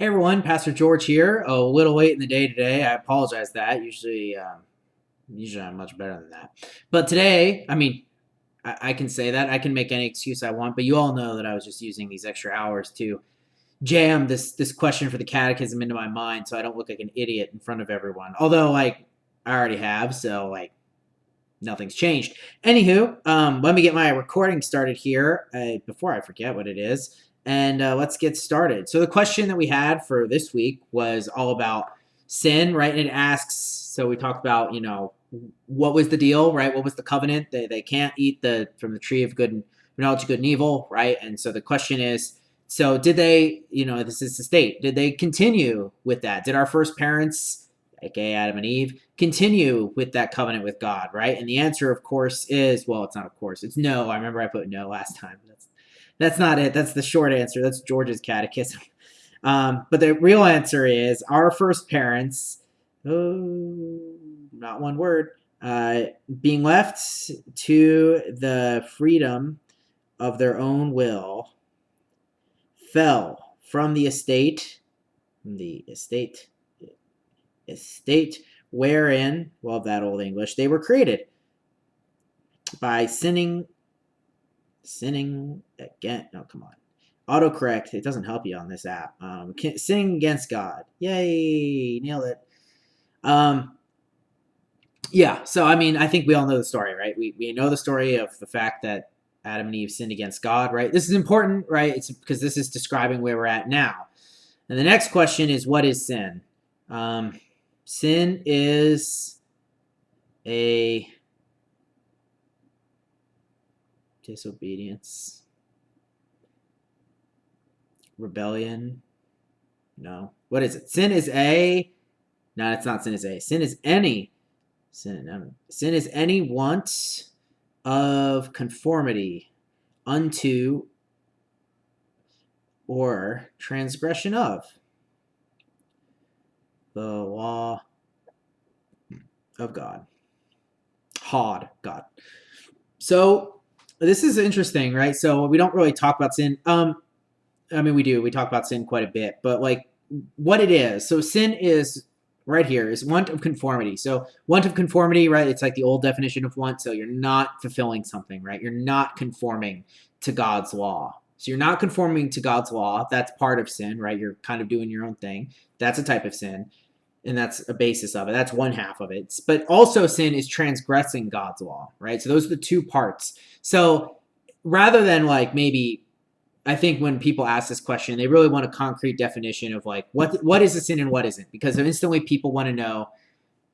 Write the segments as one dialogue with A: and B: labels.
A: Hey everyone, Pastor George here. A little late in the day today. I apologize that. Usually I'm much better than that. But today, I can say that. I can make any excuse I want, but you all know that I was just using these extra hours to jam this question for the catechism into my mind so I don't look like an idiot in front of everyone. Although, I already have, so, nothing's changed. Anywho, let me get my recording started here before I forget what it is. And let's get started. So the question that we had for this week was all about sin, right? And it asks, so we talked about, what was the deal, right? What was the covenant? They can't eat from the tree of good and knowledge of good and evil, right? And so the question is, so did they, this is the state, did they continue with that? Did our first parents, aka Adam and Eve, continue with that covenant with God, right? And the answer, of course, is, well, it's not of course, it's no. I remember I put no last time. That's not it. That's the short answer. That's George's catechism. But the real answer is our first parents, not one word, being left to the freedom of their own will, fell from the estate wherein, well, that old English, they were created by sinning again. No, come on. Autocorrect, it doesn't help you on this app. Sinning against God. Yay, nailed it. Yeah, so I think we all know the story, right? We know the story of the fact that Adam and Eve sinned against God, right? This is important, right? It's because this is describing where we're at now. And the next question is, what is sin? Sin is a disobedience, rebellion. No. What is it? Sin is no, it's not sin is a. Sin is any want of conformity unto or transgression of the law of God. God. So this is interesting, right? So we don't really talk about sin. We do. We talk about sin quite a bit, but what it is. So sin is right here is want of conformity. So want of conformity, right? It's like the old definition of want. So you're not fulfilling something, right? You're not conforming to God's law. So you're not conforming to God's law. That's part of sin, right? You're kind of doing your own thing. That's a type of sin. And that's a basis of it. That's one half of it. But also sin is transgressing God's law, right? So those are the two parts. So rather than maybe, I think when people ask this question, they really want a concrete definition of what is a sin and what isn't, because instantly people want to know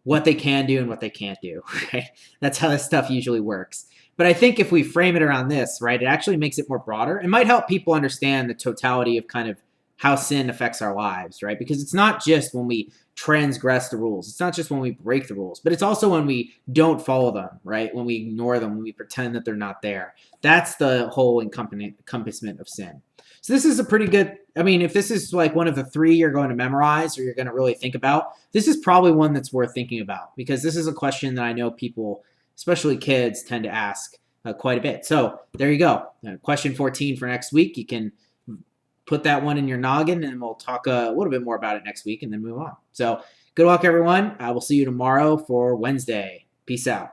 A: what they can do and what they can't do, right? That's how this stuff usually works. But I think if we frame it around this, right, it actually makes it more broader. It might help people understand the totality of kind of how sin affects our lives, right? Because it's not just when we transgress the rules. It's not just when we break the rules, but it's also when we don't follow them, right? When we ignore them, when we pretend that they're not there. That's the whole encompassment of sin. So this is a pretty good, if this is one of the three you're going to memorize or you're going to really think about, this is probably one that's worth thinking about, because this is a question that I know people, especially kids, tend to ask quite a bit. So there you go. Question 14 for next week. You can put that one in your noggin, and we'll talk a little bit more about it next week and then move on. So good luck, everyone. I will see you tomorrow for Wednesday. Peace out.